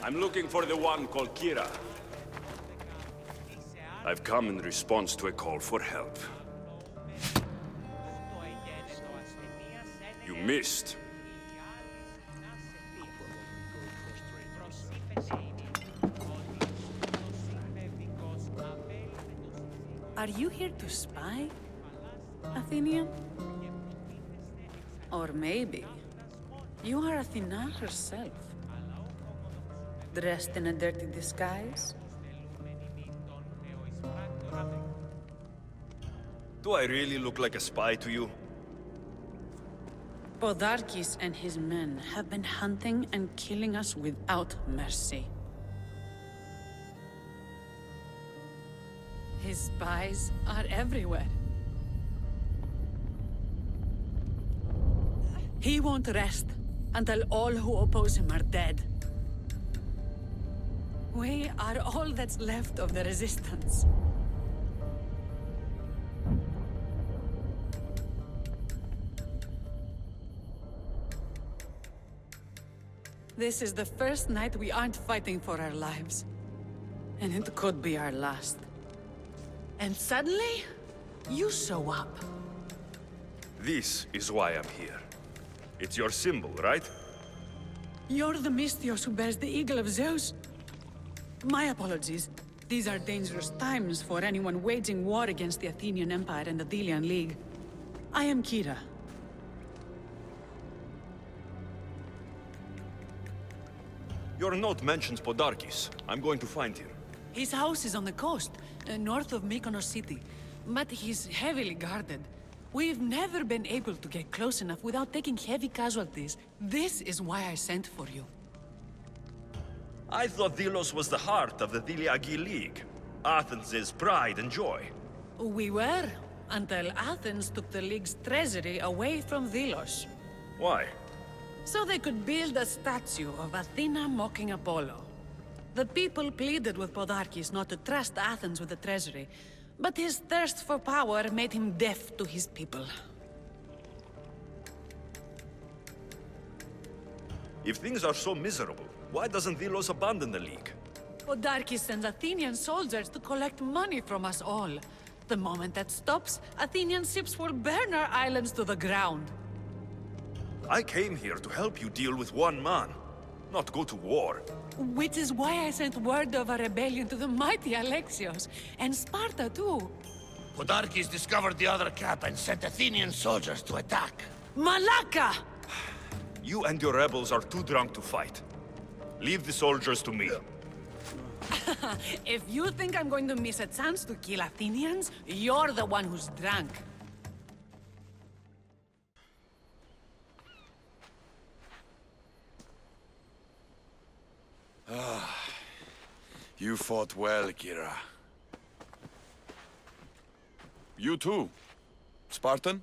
I'm looking for the one called Kyra. I've come in response to a call for help. You missed. Are you here to spy, Athenian? Or maybe you are Athena herself, dressed in a dirty disguise? Do I really look like a spy to you? Podarkis and his men have been hunting and killing us without mercy. His spies are everywhere. He won't rest until all who oppose him are dead. We are all that's left of the resistance. This is the first night we aren't fighting for our lives. And it could be our last. And suddenly, you show up. This is why I'm here. It's your symbol, right? You're the Mystios who bears the eagle of Zeus? My apologies. These are dangerous times for anyone waging war against the Athenian Empire and the Delian League. I am Kyra. Your note mentions Podarkis. I'm going to find him. His house is on the coast, north of Mykonos city. But he's heavily guarded. We've never been able to get close enough without taking heavy casualties. This is why I sent for you. I thought Delos was the heart of the Deliagi League. Athens' pride and joy. We were, until Athens took the League's treasury away from Delos. Why? So they could build a statue of Athena mocking Apollo. The people pleaded with Podarkis not to trust Athens with the treasury, but his thirst for power made him deaf to his people. If things are so miserable, why doesn't Delos abandon the League? Podarkis sends Athenian soldiers to collect money from us all. The moment that stops, Athenian ships will burn our islands to the ground. I came here to help you deal with one man, not go to war. Which is why I sent word of a rebellion to the mighty Alexios, and Sparta too. Podarkis discovered the other camp and sent Athenian soldiers to attack. Malaka! You and your rebels are too drunk to fight. Leave the soldiers to me. If you think I'm going to miss a chance to kill Athenians, you're the one who's drunk. You fought well, Kyra. You too. Spartan?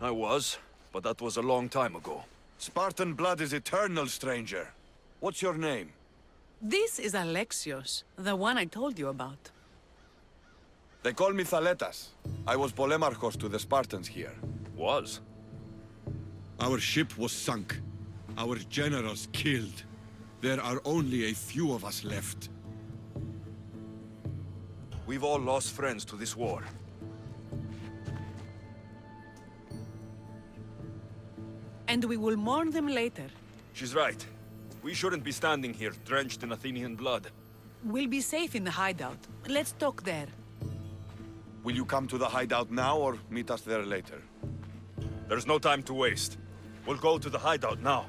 I was, but that was a long time ago. Spartan blood is eternal, stranger. What's your name? This is Alexios, the one I told you about. They call me Thaletas. I was Polemarchos to the Spartans here. Was? Our ship was sunk. Our generals killed. There are only a few of us left. We've all lost friends to this war. And we will mourn them later. She's right. We shouldn't be standing here, drenched in Athenian blood. We'll be safe in the hideout. Let's talk there. Will you come to the hideout now or meet us there later? There's no time to waste. We'll go to the hideout now.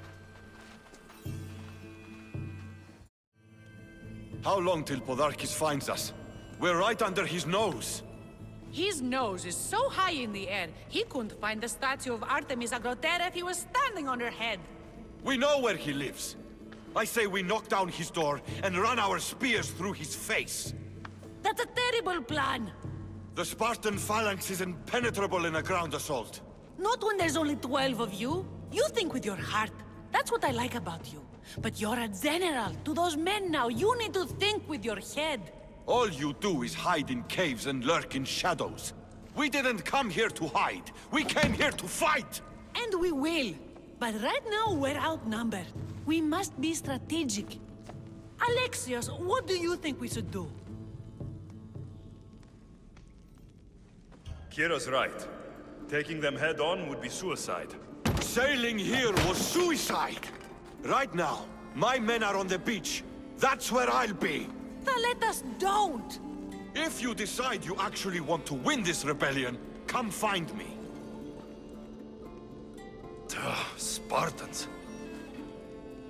How long till Podarkis finds us? We're right under his nose. His nose is so high in the air, he couldn't find the statue of Artemis Agrotera if he was standing on her head. We know where he lives. I say we knock down his door and run our spears through his face. That's a terrible plan. The Spartan phalanx is impenetrable in a ground assault. Not when there's only 12 of you. You think with your heart. That's what I like about you. But you're a general. To those men now, you need to think with your head. All you do is hide in caves and lurk in shadows. We didn't come here to hide. We came here to fight! And we will. But right now, we're outnumbered. We must be strategic. Alexios, what do you think we should do? Kyra's right. Taking them head-on would be suicide. Sailing here was suicide! Right now, my men are on the beach. That's where I'll be! Then let us don't! If you decide you actually want to win this rebellion, come find me. Spartans.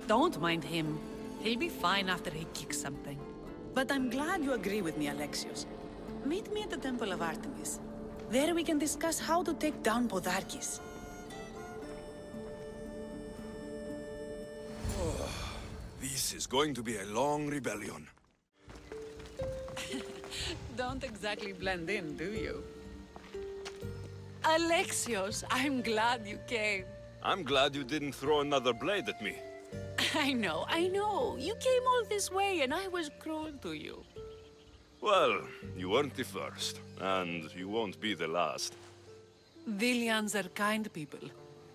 Don't mind him. He'll be fine after he kicks something. But I'm glad you agree with me, Alexios. Meet me at the Temple of Artemis. There we can discuss how to take down Podarkis. This is going to be a long rebellion. Don't exactly blend in, do you? Alexios, I'm glad you came. I'm glad you didn't throw another blade at me. I know. You came all this way and I was cruel to you. Well, you weren't the first, and you won't be the last. Dilians are kind people.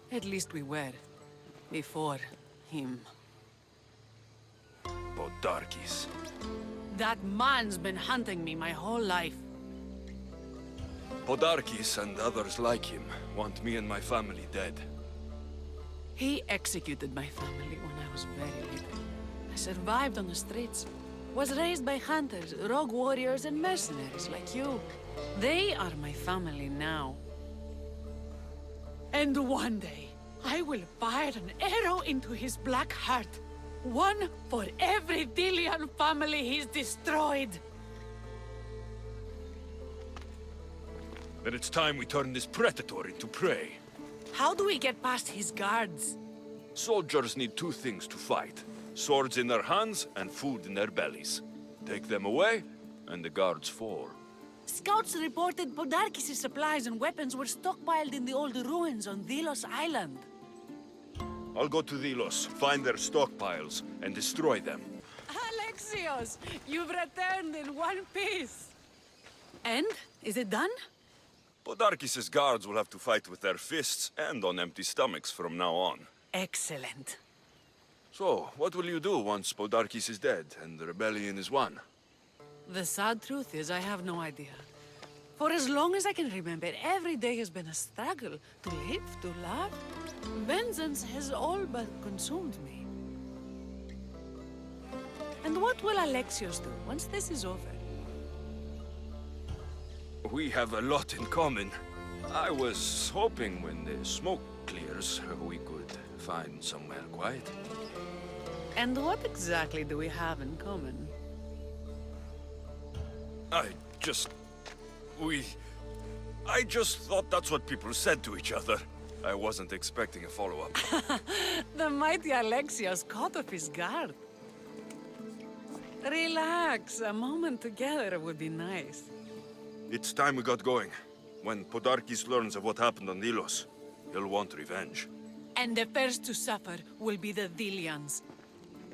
At least we were. Before him. Podarkis. That man's been hunting me my whole life. Podarkis and others like him want me and my family dead. He executed my family when I was very little. I survived on the streets. Was raised by hunters, rogue warriors, and mercenaries like you. They are my family now. And one day, I will fire an arrow into his black heart. One for every Dilian family he's destroyed. Then it's time we turn this predator into prey. How do we get past his guards? Soldiers need two things to fight. Swords in their hands and food in their bellies. Take them away, and the guards fall. Scouts reported Podarkis' supplies and weapons were stockpiled in the old ruins on Delos Island. I'll go to Delos, find their stockpiles, and destroy them. Alexios, you've returned in one piece. And? Is it done? Podarkis' guards will have to fight with their fists and on empty stomachs from now on. Excellent. So, what will you do once Podarkis is dead and the rebellion is won? The sad truth is I have no idea. For as long as I can remember, every day has been a struggle to live, to love. Vengeance has all but consumed me. And what will Alexios do once this is over? We have a lot in common. I was hoping when the smoke clears, we could find somewhere quiet. And what exactly do we have in common? I just thought that's what people said to each other. I wasn't expecting a follow-up. The mighty Alexios caught off his guard. Relax, a moment together would be nice. It's time we got going. When Podarkis learns of what happened on Delos, he'll want revenge. And the first to suffer will be the Dilians.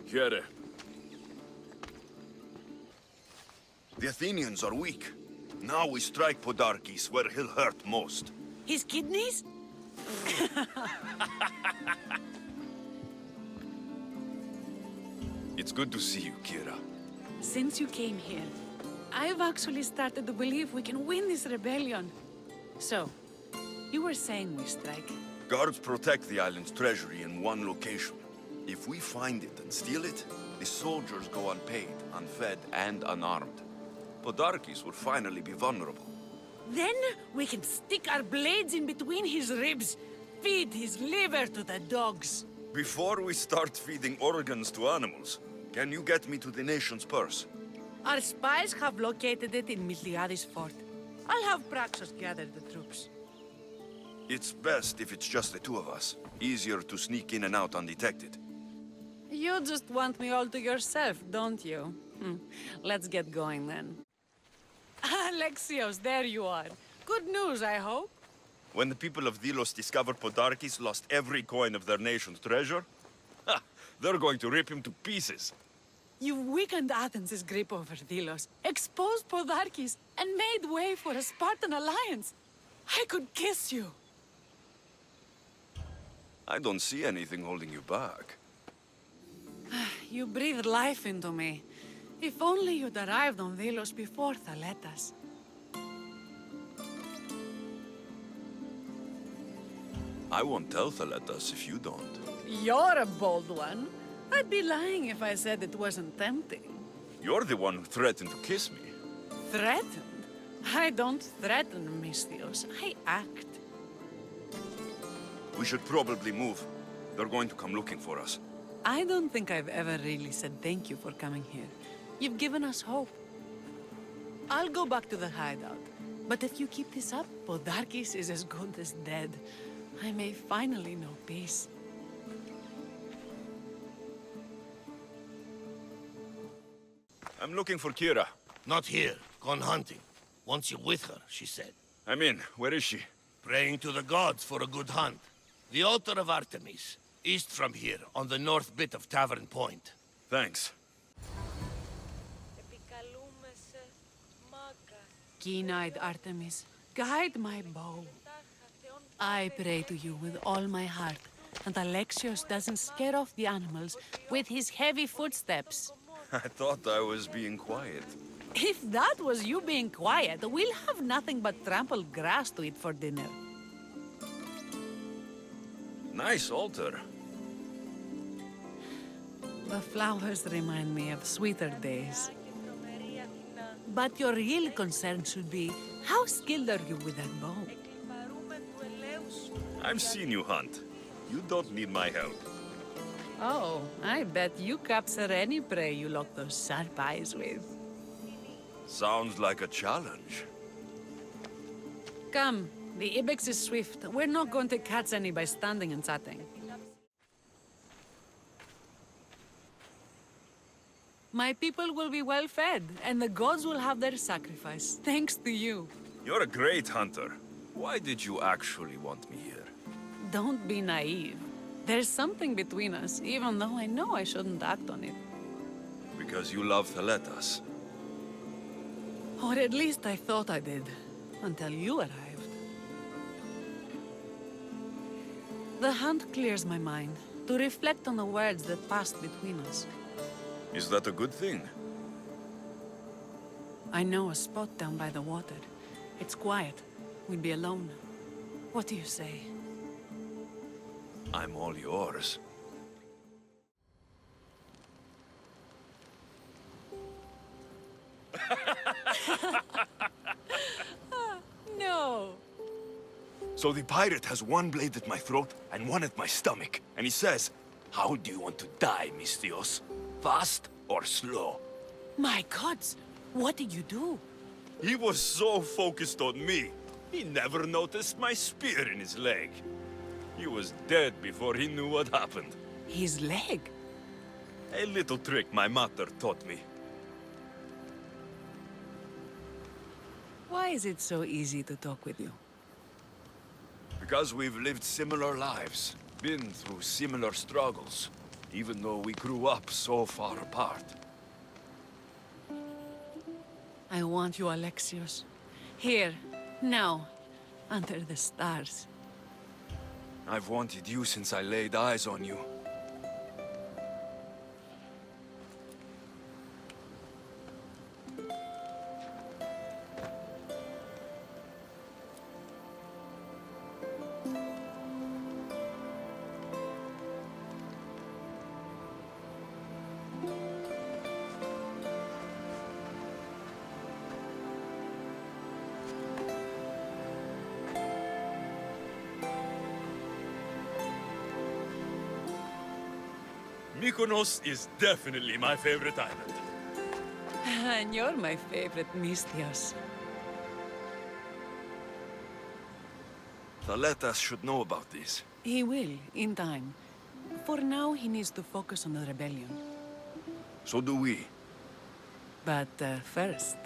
Kyra. The Athenians are weak. Now we strike Podarkis where he'll hurt most. His kidneys? It's good to see you, Kyra. Since you came here, I've actually started to believe we can win this rebellion. So, you were saying we strike? Guards protect the island's treasury in one location. If we find it and steal it, the soldiers go unpaid, unfed, and unarmed. Podarkis will finally be vulnerable. Then we can stick our blades in between his ribs, feed his liver to the dogs. Before we start feeding organs to animals, can you get me to the nation's purse? Our spies have located it in Miltiades fort. I'll have Praxos gather the troops. It's best if it's just the two of us. Easier to sneak in and out undetected. You just want me all to yourself, don't you? Let's get going then. Alexios, there you are. Good news, I hope. When the people of Delos discovered Podarkis lost every coin of their nation's treasure, they're going to rip him to pieces. You've weakened Athens' grip over Delos, exposed Podarkis, and made way for a Spartan alliance. I could kiss you. I don't see anything holding you back. You breathe life into me. If only you'd arrived on Delos before Thaletas. I won't tell Thaletas if you don't. You're a bold one. I'd be lying if I said it wasn't tempting. You're the one who threatened to kiss me. Threatened? I don't threaten, Misthios. I act. We should probably move. They're going to come looking for us. I don't think I've ever really said thank you for coming here. You've given us hope. I'll go back to the hideout. But if you keep this up, Podarkis is as good as dead. I may finally know peace. I'm looking for Kyra. Not here. Gone hunting. Wants you with her, she said. I'm in. Where is she? Praying to the gods for a good hunt. The altar of Artemis, east from here, on the north bit of Tavern Point. Thanks. Keen-eyed Artemis, guide my bow. I pray to you with all my heart, and Alexios doesn't scare off the animals with his heavy footsteps. I thought I was being quiet. If that was you being quiet, we'll have nothing but trampled grass to eat for dinner. Nice altar. The flowers remind me of sweeter days. But your real concern should be, how skilled are you with that bow? I've seen you hunt. You don't need my help. Oh, I bet you capture any prey you lock those sharp eyes with. Sounds like a challenge. Come, the ibex is swift. We're not going to catch any by standing and chatting. My people will be well fed, and the gods will have their sacrifice, thanks to you. You're a great hunter. Why did you actually want me here? Don't be naive. There's something between us, even though I know I shouldn't act on it. Because you love Thaletas. Or at least I thought I did, until you arrived. The hunt clears my mind, to reflect on the words that passed between us. Is that a good thing? I know a spot down by the water. It's quiet. We'd be alone. What do you say? I'm all yours. No! So the pirate has one blade at my throat and one at my stomach. And he says, "How do you want to die, Misthios? Fast or slow?" My gods! What did you do? He was so focused on me, he never noticed my spear in his leg. He was dead before he knew what happened. His leg? A little trick my mother taught me. Why is it so easy to talk with you? Because we've lived similar lives, been through similar struggles, even though we grew up so far apart. I want you, Alexios. Here, now, under the stars. I've wanted you since I laid eyes on you. Mykonos is definitely my favorite island. And you're my favorite, Misthios. Thaletas should know about this. He will, in time. For now, he needs to focus on the rebellion. So do we. But first,